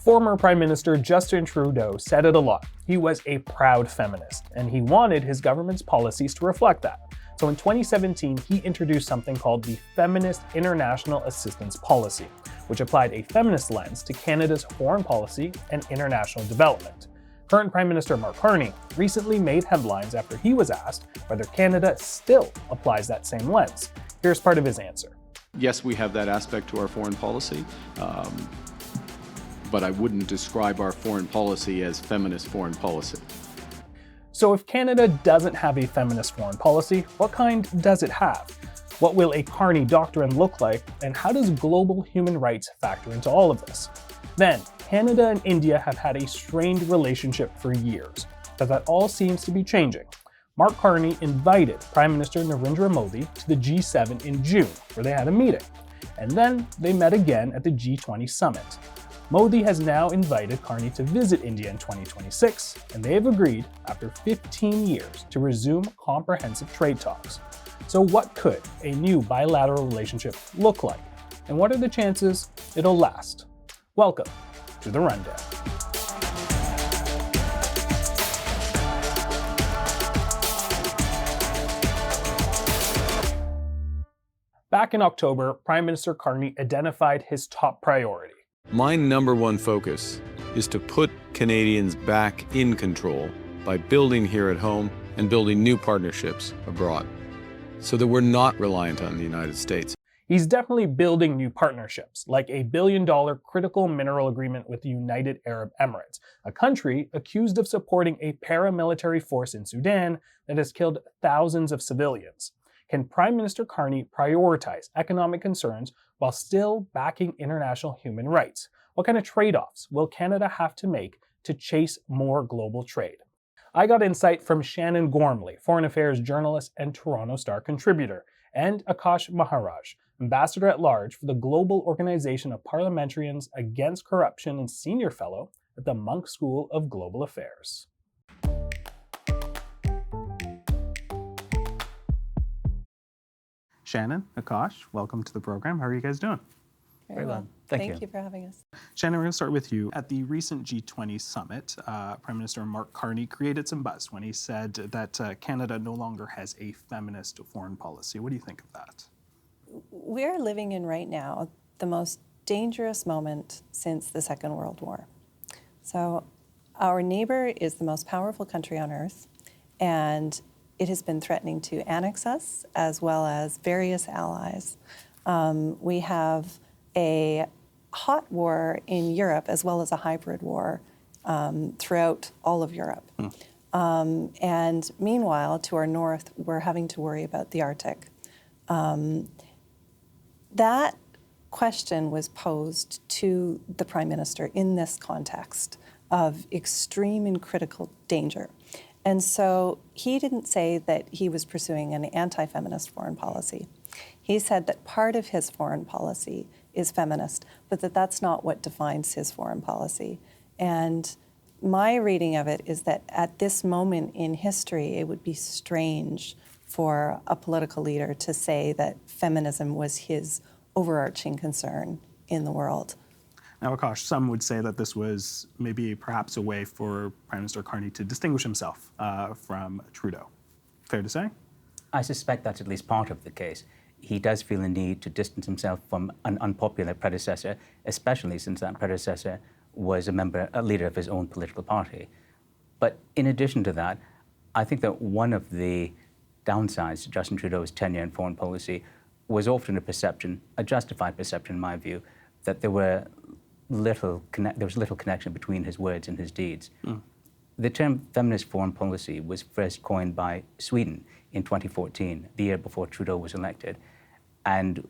Former Prime Minister Justin Trudeau said it a lot. He was a proud feminist, and he wanted his government's policies to reflect that. So in 2017, he introduced something called the Feminist International Assistance Policy, which applied a feminist lens to Canada's foreign policy and international development. Current Prime Minister Mark Carney recently made headlines after he was asked whether Canada still applies that same lens. Here's part of his answer. Yes, we have that aspect to our foreign policy, but I wouldn't describe our foreign policy as feminist foreign policy. So if Canada doesn't have a feminist foreign policy, what kind does it have? What will a Carney doctrine look like, and how does global human rights factor into all of this? Then, Canada and India have had a strained relationship for years, but that all seems to be changing. Mark Carney invited Prime Minister Narendra Modi to the G7 in June, where they had a meeting, and then they met again at the G20 summit. Modi has now invited Carney to visit India in 2026, and they have agreed, after 15 years, to resume comprehensive trade talks. So what could a new bilateral relationship look like? And what are the chances it'll last? Welcome to The Rundown. Back in October, Prime Minister Carney identified his top priority. My number one focus is to put Canadians back in control by building here at home and building new partnerships abroad so that we're not reliant on the United States. He's definitely building new partnerships, like a $1 billion critical mineral agreement with the United Arab Emirates, a country accused of supporting a paramilitary force in Sudan that has killed thousands of civilians. Can Prime Minister Carney prioritize economic concerns while still backing international human rights? What kind of trade-offs will Canada have to make to chase more global trade? I got insight from Shannon Gormley, foreign affairs journalist and Toronto Star contributor, and Akaash Maharaj, ambassador at large for the Global Organization of Parliamentarians Against Corruption and senior fellow at the Munk School of Global Affairs. Shannon, Akaash, welcome to the program. How are you guys doing? Very well. Thank you for having us. Shannon, we're going to start with you. At the recent G20 summit, Prime Minister Mark Carney created some buzz when he said that Canada no longer has a feminist foreign policy. What do you think of that? We're living in right now the most dangerous moment since the Second World War. So our neighbor is the most powerful country on earth, and it has been threatening to annex us as well as various allies. We have a hot war in Europe as well as a hybrid war throughout all of Europe. And meanwhile, to our north, we're having to worry about the Arctic. That question was posed to the Prime Minister in this context of extreme and critical danger. And so he didn't say that he was pursuing an anti-feminist foreign policy. He said that part of his foreign policy is feminist, but that's not what defines his foreign policy. And my reading of it is that at this moment in history, it would be strange for a political leader to say that feminism was his overarching concern in the world. Now, Akaash, some would say that this was maybe perhaps a way for Prime Minister Carney to distinguish himself from Trudeau. Fair to say? I suspect that's at least part of the case. He does feel a need to distance himself from an unpopular predecessor, especially since that predecessor was a leader of his own political party. But in addition to that, I think that one of the downsides to Justin Trudeau's tenure in foreign policy was often a justified perception in my view, that there was little connection between his words and his deeds. The term feminist foreign policy was first coined by Sweden in 2014, the year before Trudeau was elected, and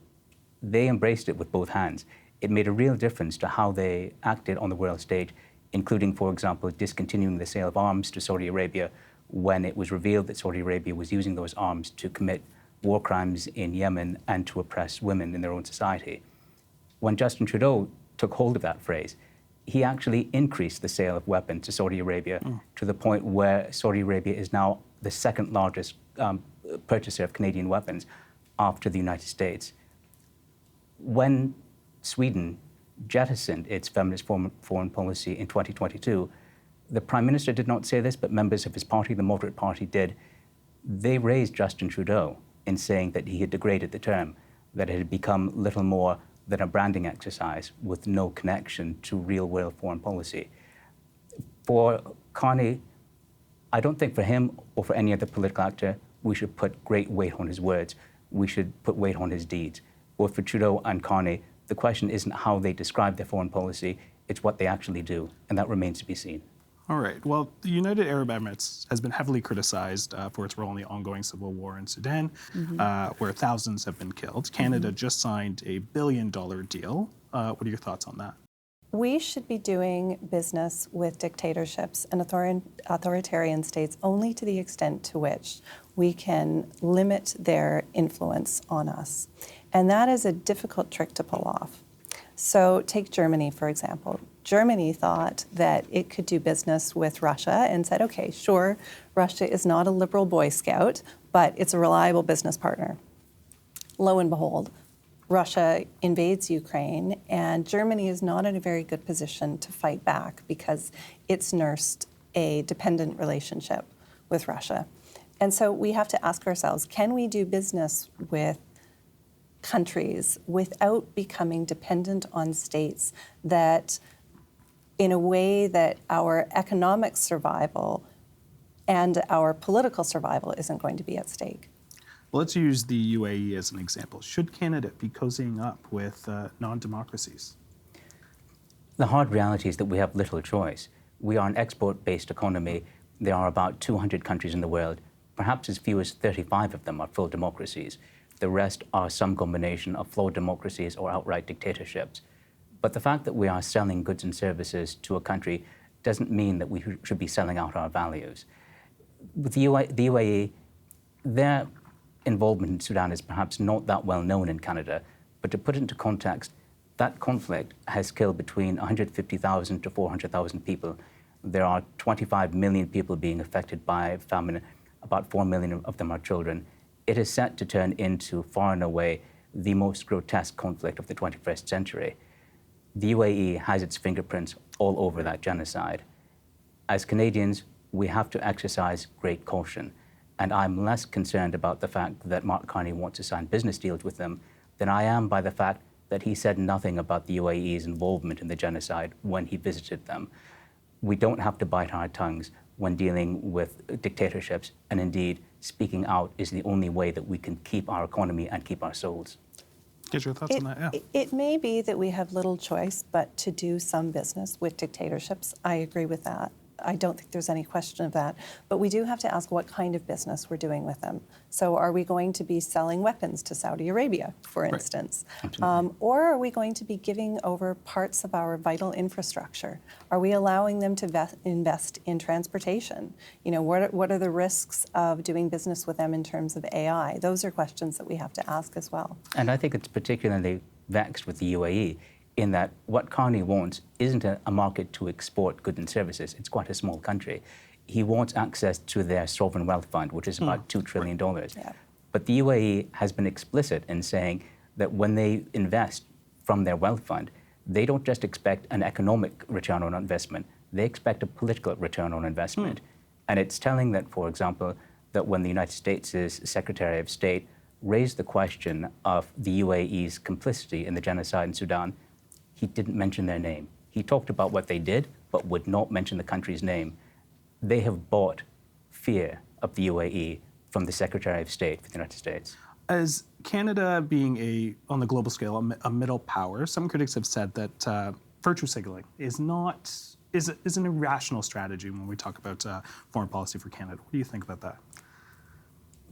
they embraced it with both hands. It made a real difference to how they acted on the world stage, including, for example, discontinuing the sale of arms to Saudi Arabia when it was revealed that Saudi Arabia was using those arms to commit war crimes in Yemen and to oppress women in their own society. When Justin Trudeau took hold of that phrase, he actually increased the sale of weapons to Saudi Arabia to the point where Saudi Arabia is now the second largest purchaser of Canadian weapons after the United States. When Sweden jettisoned its feminist foreign policy in 2022. The Prime Minister did not say this, but members of his party, the Moderate Party, did. They raised Justin Trudeau in saying that he had degraded the term, that it had become little more than a branding exercise with no connection to real-world foreign policy. For Carney, I don't think for him or for any other political actor, we should put great weight on his words. We should put weight on his deeds. Both for Trudeau and Carney, the question isn't how they describe their foreign policy, it's what they actually do, and that remains to be seen. All right. Well, the United Arab Emirates has been heavily criticized for its role in the ongoing civil war in Sudan, where thousands have been killed. Canada just signed a $1 billion deal. What are your thoughts on that? We should be doing business with dictatorships and authoritarian states only to the extent to which we can limit their influence on us. And that is a difficult trick to pull off. So take Germany, for example. Germany thought that it could do business with Russia and said, okay, sure, Russia is not a liberal Boy Scout, but it's a reliable business partner. Lo and behold, Russia invades Ukraine, and Germany is not in a very good position to fight back because it's nursed a dependent relationship with Russia. And so we have to ask ourselves, can we do business with countries without becoming dependent on states that, in a way that our economic survival and our political survival isn't going to be at stake? Well, let's use the UAE as an example. Should Canada be cozying up with non-democracies? The hard reality is that we have little choice. We are an export-based economy. There are about 200 countries in the world. Perhaps as few as 35 of them are full democracies. The rest are some combination of flawed democracies or outright dictatorships. But the fact that we are selling goods and services to a country doesn't mean that we should be selling out our values. With the UAE, their involvement in Sudan is perhaps not that well known in Canada, but to put it into context, that conflict has killed between 150,000 to 400,000 people. There are 25 million people being affected by famine. About 4 million of them are children. It is set to turn into, far and away, the most grotesque conflict of the 21st century. The UAE has its fingerprints all over that genocide. As Canadians, we have to exercise great caution. And I'm less concerned about the fact that Mark Carney wants to sign business deals with them than I am by the fact that he said nothing about the UAE's involvement in the genocide when he visited them. We don't have to bite our tongues when dealing with dictatorships, and indeed, speaking out is the only way that we can keep our economy and keep our souls. Get your thoughts on that, yeah. It may be that we have little choice but to do some business with dictatorships. I agree with that. I don't think there's any question of that. But we do have to ask what kind of business we're doing with them. So are we going to be selling weapons to Saudi Arabia, for instance? Or are we going to be giving over parts of our vital infrastructure? Are we allowing them to invest in transportation? You know, what are the risks of doing business with them in terms of AI? Those are questions that we have to ask as well. And I think it's particularly vexed with the UAE in that what Carney wants isn't a market to export goods and services. It's quite a small country. He wants access to their sovereign wealth fund, which is about $2 trillion. Yeah. But the UAE has been explicit in saying that when they invest from their wealth fund, they don't just expect an economic return on investment, they expect a political return on investment. And it's telling that, for example, that when the United States' Secretary of State raised the question of the UAE's complicity in the genocide in Sudan, he didn't mention their name. He talked about what they did, but would not mention the country's name. They have bought fear of the UAE from the Secretary of State for the United States. As Canada being on the global scale, a middle power, some critics have said that virtue signaling is an irrational strategy when we talk about foreign policy for Canada. What do you think about that?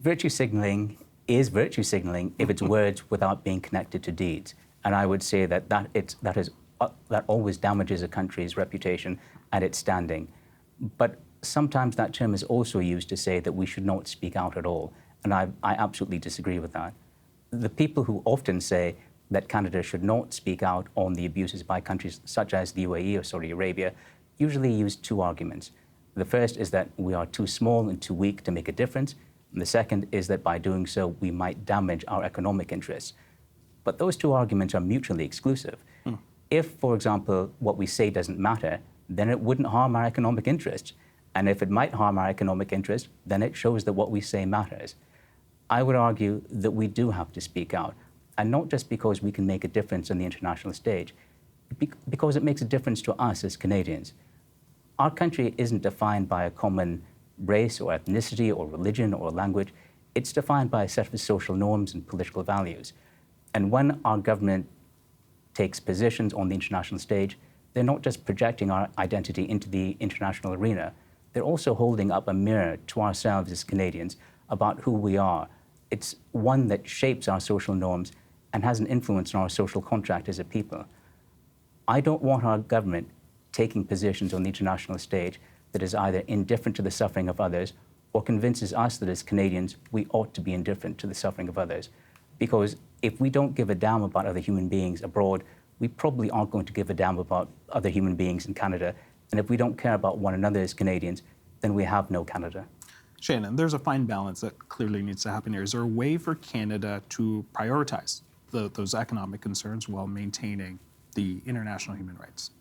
Virtue signaling is virtue signaling if it's words without being connected to deeds. And I would say that always damages a country's reputation and its standing. But sometimes that term is also used to say that we should not speak out at all. And I absolutely disagree with that. The people who often say that Canada should not speak out on the abuses by countries such as the UAE or Saudi Arabia usually use two arguments. The first is that we are too small and too weak to make a difference. And the second is that by doing so, we might damage our economic interests. But those two arguments are mutually exclusive. If, for example, what we say doesn't matter, then it wouldn't harm our economic interests. And if it might harm our economic interests, then it shows that what we say matters. I would argue that we do have to speak out, and not just because we can make a difference on the international stage, because it makes a difference to us as Canadians. Our country isn't defined by a common race or ethnicity or religion or language. It's defined by a set of social norms and political values. And when our government takes positions on the international stage, they're not just projecting our identity into the international arena, they're also holding up a mirror to ourselves as Canadians about who we are. It's one that shapes our social norms and has an influence on our social contract as a people. I don't want our government taking positions on the international stage that is either indifferent to the suffering of others or convinces us that as Canadians we ought to be indifferent to the suffering of others. Because if we don't give a damn about other human beings abroad, we probably aren't going to give a damn about other human beings in Canada. And if we don't care about one another as Canadians, then we have no Canada. Shannon, there's a fine balance that clearly needs to happen here. Is there a way for Canada to prioritize those economic concerns while maintaining the international human rights?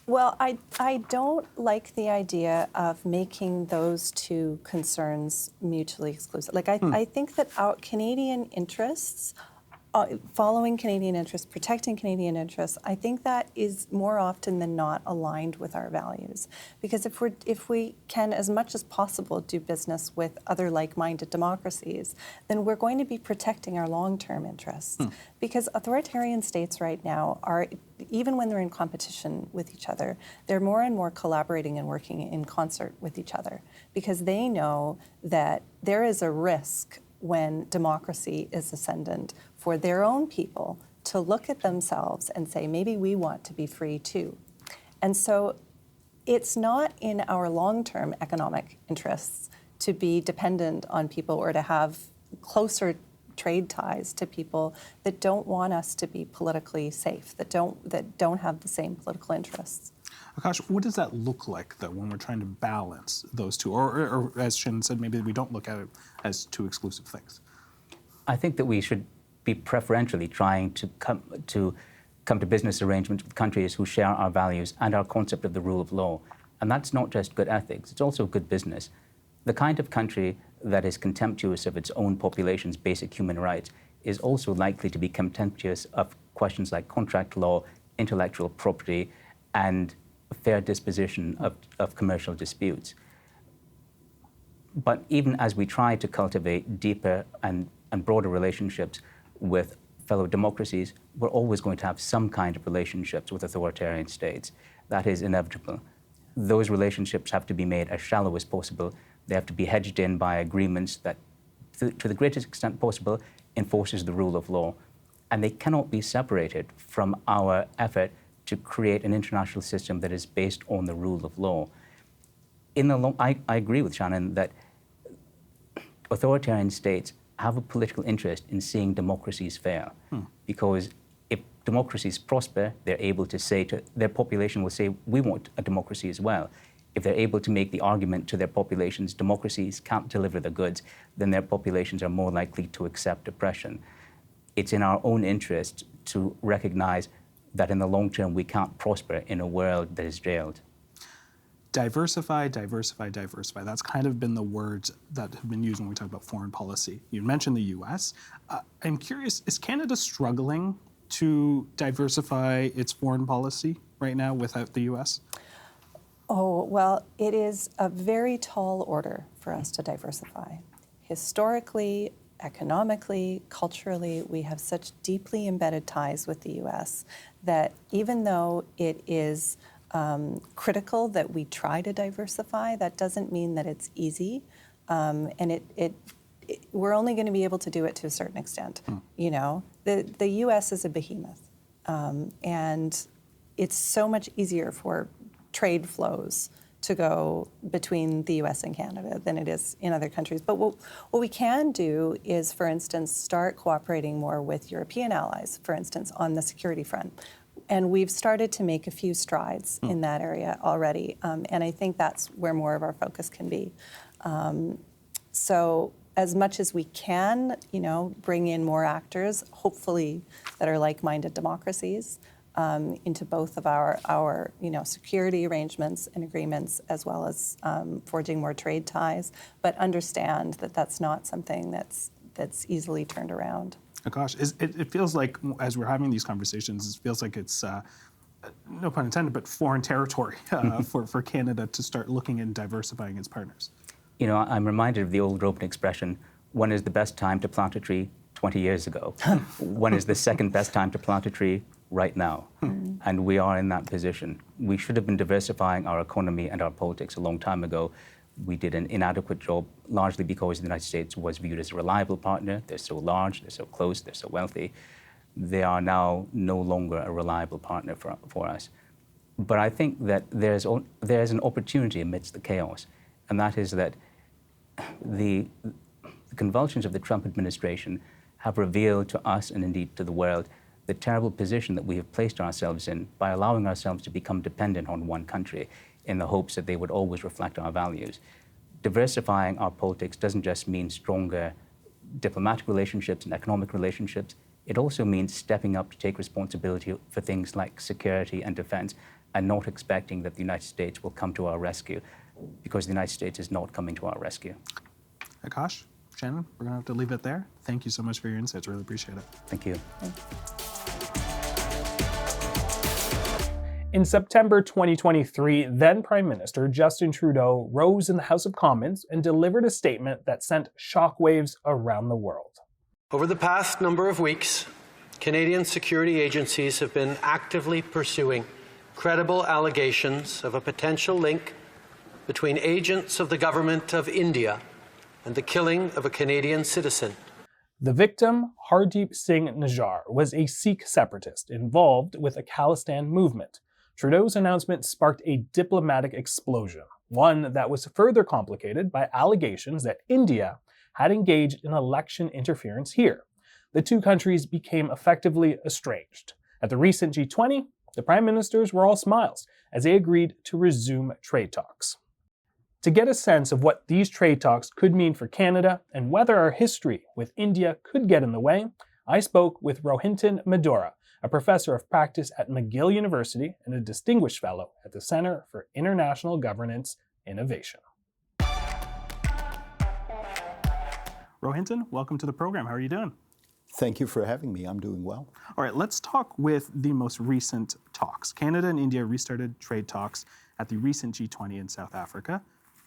Well, I don't like the idea of making those two concerns mutually exclusive. Like, I think that our Canadian interests, following Canadian interests, protecting Canadian interests, I think that is more often than not aligned with our values. Because if we can, as much as possible, do business with other like-minded democracies, then we're going to be protecting our long-term interests. Because authoritarian states right now are, even when they're in competition with each other, they're more and more collaborating and working in concert with each other, because they know that there is a risk when democracy is ascendant for their own people to look at themselves and say, maybe we want to be free too. And so it's not in our long-term economic interests to be dependent on people or to have closer trade ties to people that don't want us to be politically safe, that don't have the same political interests. Akaash, what does that look like, though, when we're trying to balance those two? Or as Shannon said, maybe we don't look at it as two exclusive things. I think that we should be preferentially trying to come to business arrangements with countries who share our values and our concept of the rule of law. And that's not just good ethics, it's also good business. The kind of country that is contemptuous of its own population's basic human rights is also likely to be contemptuous of questions like contract law, intellectual property, and fair disposition of commercial disputes. But even as we try to cultivate deeper and broader relationships with fellow democracies, we're always going to have some kind of relationships with authoritarian states. That is inevitable. Those relationships have to be made as shallow as possible. They have to be hedged in by agreements that, to the greatest extent possible, enforces the rule of law. And they cannot be separated from our effort to create an international system that is based on the rule of law. I agree with Shannon that authoritarian states have a political interest in seeing democracies fail. Because if democracies prosper, they're able to say to their population, will say, we want a democracy as well. If they're able to make the argument to their populations, democracies can't deliver the goods, then their populations are more likely to accept oppression. It's in our own interest to recognize that in the long term we can't prosper in a world that is jailed. Diversify, diversify, diversify. That's kind of been the words that have been used when we talk about foreign policy. You mentioned the U.S. I'm curious, is Canada struggling to diversify its foreign policy right now without the U.S.? Oh, well, it is a very tall order for us to diversify. Historically, economically, culturally, we have such deeply embedded ties with the U.S. that even though it is critical that we try to diversify, that doesn't mean that it's easy. And we're only going to be able to do it to a certain extent. You know, the U.S. is a behemoth. And it's so much easier for trade flows to go between the U.S. and Canada than it is in other countries. But what we can do is, for instance, start cooperating more with European allies, for instance, on the security front. And we've started to make a few strides in that area already. And I think that's where more of our focus can be. So as much as we can, you know, bring in more actors, hopefully that are like-minded democracies, into both of our security arrangements and agreements, as well as forging more trade ties, but understand that that's not something that's easily turned around. Akaash, it feels like, as we're having these conversations, it feels like it's, no pun intended, but foreign territory for Canada to start looking and diversifying its partners. You know, I'm reminded of the old Roman expression, when is the best time to plant a tree? 20 years ago. When is the second best time to plant a tree? Right now. And we are in that position. We should have been diversifying our economy and our politics a long time ago. We did an inadequate job, largely because the United States was viewed as a reliable partner. They're so large, they're so close, they're so wealthy. They are now no longer a reliable partner for us. But I think that there's an opportunity amidst the chaos, and that is that the convulsions of the Trump administration have revealed to us, and indeed to the world, the terrible position that we have placed ourselves in by allowing ourselves to become dependent on one country in the hopes that they would always reflect our values. Diversifying our politics doesn't just mean stronger diplomatic relationships and economic relationships. It also means stepping up to take responsibility for things like security and defense, and not expecting that the United States will come to our rescue, because the United States is not coming to our rescue. Akaash, Shannon, we're going to have to leave it there. Thank you so much for your insights. Really appreciate it. Thank you. In September 2023, then Prime Minister Justin Trudeau rose in the House of Commons and delivered a statement that sent shockwaves around the world. Over the past number of weeks, Canadian security agencies have been actively pursuing credible allegations of a potential link between agents of the government of India and the killing of a Canadian citizen. The victim, Hardeep Singh Nijjar, was a Sikh separatist involved with the Khalistan movement. Trudeau's announcement sparked a diplomatic explosion, one that was further complicated by allegations that India had engaged in election interference here. The two countries became effectively estranged. At the recent G20, the prime ministers were all smiles as they agreed to resume trade talks. To get a sense of what these trade talks could mean for Canada and whether our history with India could get in the way, I spoke with Rohinton Medhora, a professor of practice at McGill University and a distinguished fellow at the Center for International Governance Innovation. Rohinton, welcome to the program. How are you doing? Thank you for having me. I'm doing well. All right, let's talk with the most recent talks. Canada and India restarted trade talks at the recent G20 in South Africa.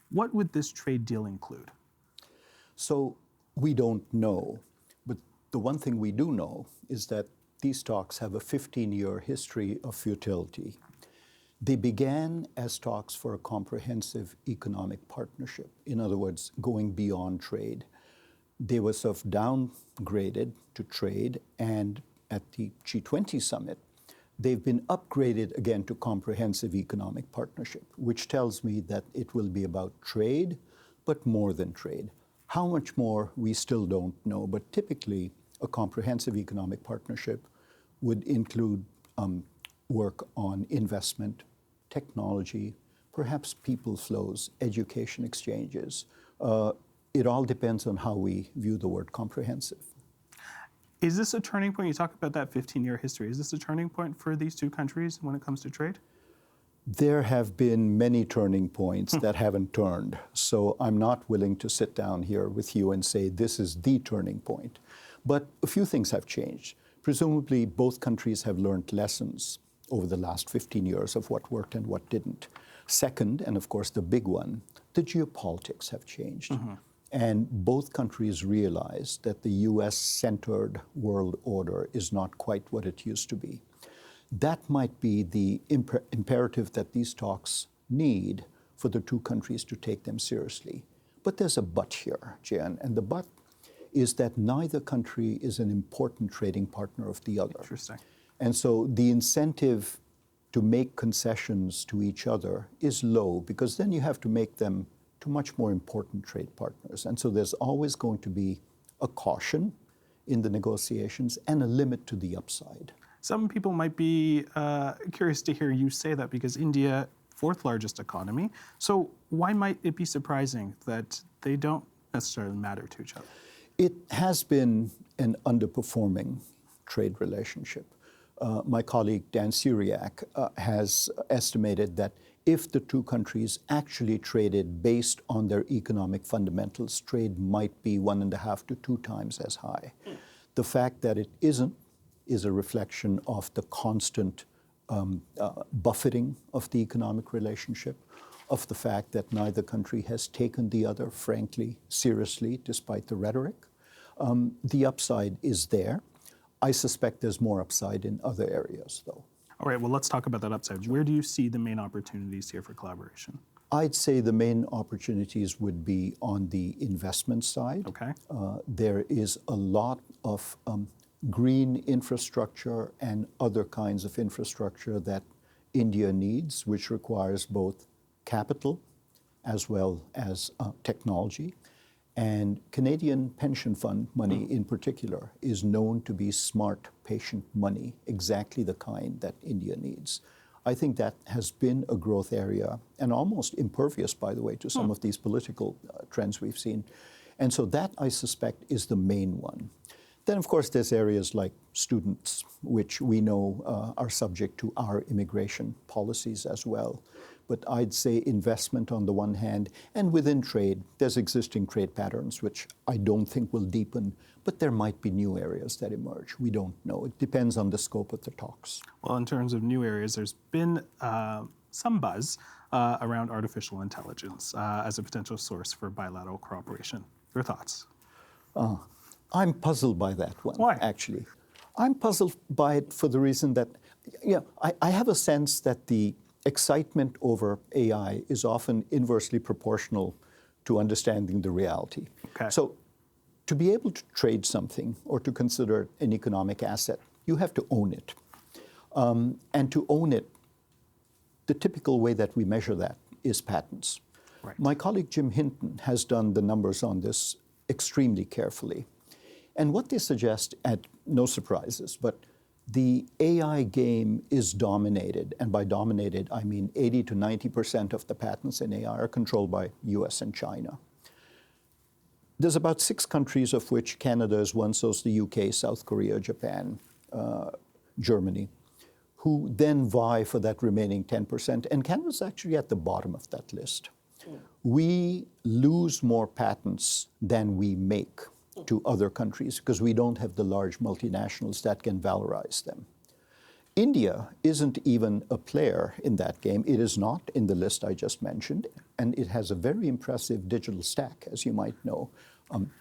What would this trade deal include? So we don't know, but the one thing we do know is that these talks have a 15-year history of futility. They began as talks for a comprehensive economic partnership, in other words, going beyond trade. They were sort of downgraded to trade, and at the G20 summit, they've been upgraded again to comprehensive economic partnership, which tells me that it will be about trade, but more than trade. How much more, we still don't know, but typically a comprehensive economic partnership would include work on investment, technology, perhaps people flows, education exchanges. It all depends on how we view the word comprehensive. Is this a turning point? You talk about that 15-year history. Is this a turning point for these two countries when it comes to trade? There have been many turning points that haven't turned. So I'm not willing to sit down here with you and say this is the turning point. But a few things have changed. Presumably, both countries have learned lessons over the last 15 years of what worked and what didn't. Second, and of course the big one, the geopolitics have changed. And both countries realize that the US-centered world order is not quite what it used to be. That might be the imperative that these talks need for the two countries to take them seriously. But there's a but here, Jan, and the but is that neither country is an important trading partner of the other. Interesting. And so the incentive to make concessions to each other is low, because then you have to make them to much more important trade partners. And so there's always going to be a caution in the negotiations and a limit to the upside. Some people might be curious to hear you say that, because India, fourth largest economy. So why might it be surprising that they don't necessarily matter to each other? It has been an underperforming trade relationship. My colleague Dan Syriac has estimated that if the two countries actually traded based on their economic fundamentals, trade might be 1.5 to 2 times as high. The fact that it isn't is a reflection of the constant buffeting of the economic relationship, of the fact that neither country has taken the other, frankly, seriously, despite the rhetoric. The upside is there. I suspect there's more upside in other areas, though. All right, well, let's talk about that upside. Where do you see the main opportunities here for collaboration? I'd say the main opportunities would be on the investment side. Okay. There is a lot of green infrastructure and other kinds of infrastructure that India needs, which requires both capital as well as technology. And Canadian pension fund money in particular is known to be smart, patient money, exactly the kind that India needs. I think that has been a growth area and almost impervious, by the way, to some of these political trends we've seen. And so that, I suspect, is the main one. Then, of course, there's areas like students, which we know are subject to our immigration policies as well. But I'd say investment on the one hand, and within trade, there's existing trade patterns, which I don't think will deepen, but there might be new areas that emerge. We don't know. It depends on the scope of the talks. Well, in terms of new areas, there's been some buzz around artificial intelligence as a potential source for bilateral cooperation. Your thoughts? I'm puzzled by that one, Why? actually. I'm puzzled by it for the reason that, I have a sense that the excitement over AI is often inversely proportional to understanding the reality. Okay. So to be able to trade something or to consider an economic asset, you have to own it. And to own it, the typical way that we measure that is patents. Right. My colleague Jim Hinton has done the numbers on this extremely carefully. And what they suggest, at no surprises, but the AI game is dominated, and by dominated, I mean 80 to 90% of the patents in AI are controlled by US and China. There's about 6 countries, of which Canada is one, so is the UK, South Korea, Japan, Germany, who then vie for that remaining 10%, and Canada's actually at the bottom of that list. We lose more patents than we make to other countries because we don't have the large multinationals that can valorize them. India isn't even a player in that game. It is not in the list I just mentioned, and it has a very impressive digital stack, as you might know.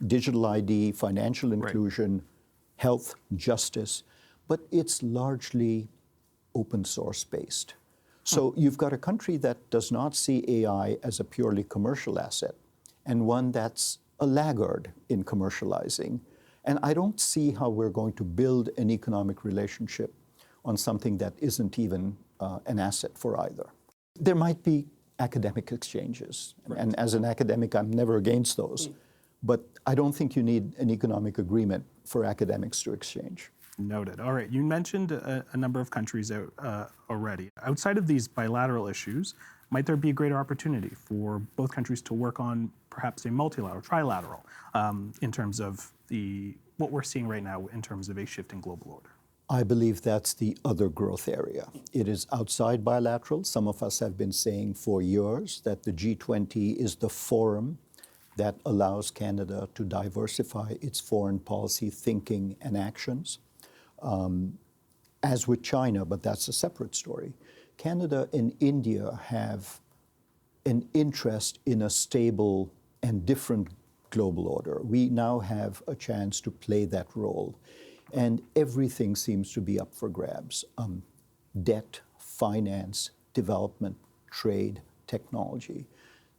Digital ID, financial inclusion, health, justice, but it's largely open source based. So you've got a country that does not see AI as a purely commercial asset, and one that's a laggard in commercializing. And I don't see how we're going to build an economic relationship on something that isn't even an asset for either. There might be academic exchanges, and as an academic, I'm never against those. But I don't think you need an economic agreement for academics to exchange. Noted. All right, you mentioned a number of countries already. Outside of these bilateral issues, might there be a greater opportunity for both countries to work on perhaps a multilateral, trilateral, in terms of what we're seeing right now in terms of a shift in global order? I believe that's the other growth area. It is outside bilateral. Some of us have been saying for years that the G20 is the forum that allows Canada to diversify its foreign policy thinking and actions. As with China, but that's a separate story. Canada and India have an interest in a stable and different global order. We now have a chance to play that role. And everything seems to be up for grabs. Debt, finance, development, trade, technology.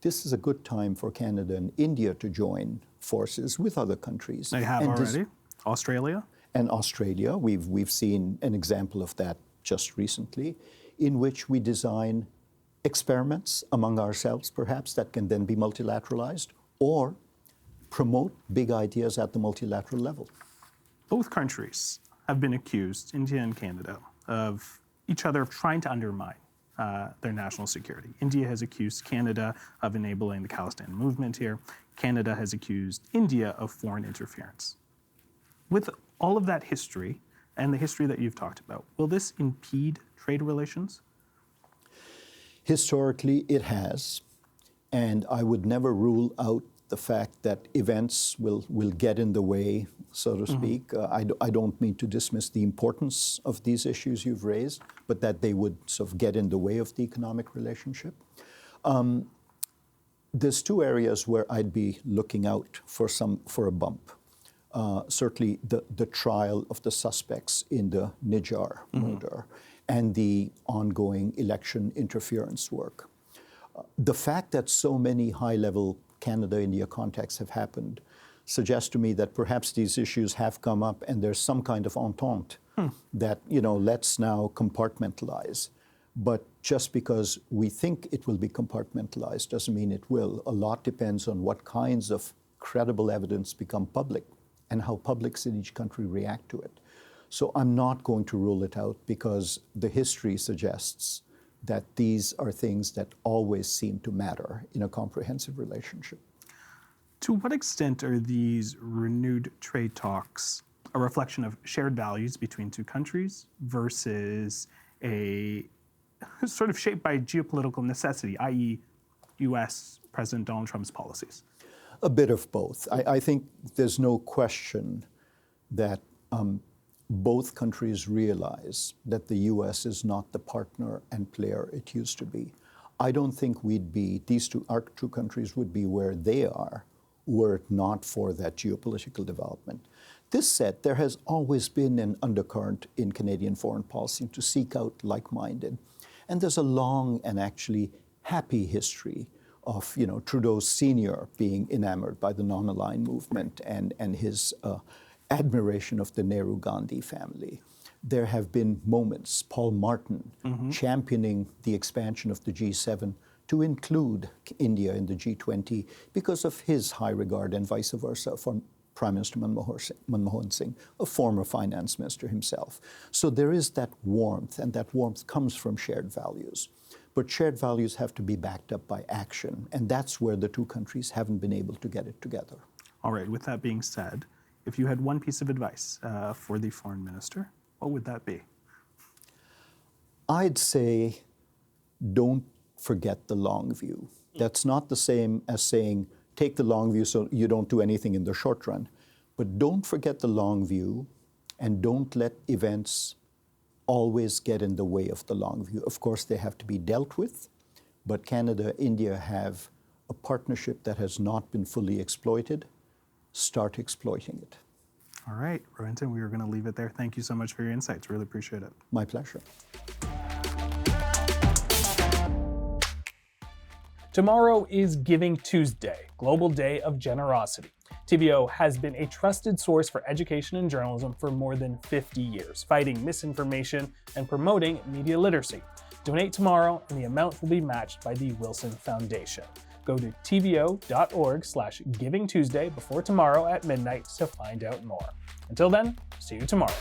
This is a good time for Canada and India to join forces with other countries. They have already. Australia? And Australia. We've seen an example of that just recently, in which we design experiments among ourselves, perhaps, that can then be multilateralized, or promote big ideas at the multilateral level. Both countries have been accused, India and Canada, of each other trying to undermine their national security. India has accused Canada of enabling the Khalistan movement here. Canada has accused India of foreign interference. With all of that history, and the history that you've talked about, will this impede trade relations? Historically, it has, and I would never rule out the fact that events will get in the way, so to speak. I don't mean to dismiss the importance of these issues you've raised, but that they would sort of get in the way of the economic relationship. There's two areas where I'd be looking out for a bump. Certainly the trial of the suspects in the Nijar murder and the ongoing election interference work. The fact that so many high-level Canada-India contacts have happened suggests to me that perhaps these issues have come up and there's some kind of entente that, let's now compartmentalize. But just because we think it will be compartmentalized doesn't mean it will. A lot depends on what kinds of credible evidence become public and how publics in each country react to it. So I'm not going to rule it out because the history suggests that these are things that always seem to matter in a comprehensive relationship. To what extent are these renewed trade talks a reflection of shared values between two countries versus a sort of shaped by geopolitical necessity, i.e. U.S. President Donald Trump's policies? A bit of both. I think there's no question that both countries realize that the U.S. is not the partner and player it used to be. I don't think our two countries would be where they are were it not for that geopolitical development. This said, there has always been an undercurrent in Canadian foreign policy to seek out like-minded. And there's a long and actually happy history of Trudeau Sr. being enamored by the non-aligned movement and his admiration of the Nehru-Gandhi family. There have been moments, Paul Martin championing the expansion of the G7 to include India in the G20 because of his high regard and vice versa for Prime Minister Manmohan Singh, a former finance minister himself. So there is that warmth, and that warmth comes from shared values. But shared values have to be backed up by action, and that's where the two countries haven't been able to get it together. All right, with that being said, if you had one piece of advice for the foreign minister, what would that be? I'd say don't forget the long view. That's not the same as saying take the long view so you don't do anything in the short run. But don't forget the long view and don't let events always get in the way of the long view. Of course, they have to be dealt with, but Canada, India have a partnership that has not been fully exploited. Start exploiting it. All right, Rohinton, we are going to leave it there. Thank you so much for your insights. Really appreciate it. My pleasure. Tomorrow is Giving Tuesday, Global Day of Generosity. TVO has been a trusted source for education and journalism for more than 50 years, fighting misinformation and promoting media literacy. Donate tomorrow, and the amount will be matched by the Wilson Foundation. Go to tvo.org/Giving Tuesday before tomorrow at midnight to find out more. Until then, see you tomorrow.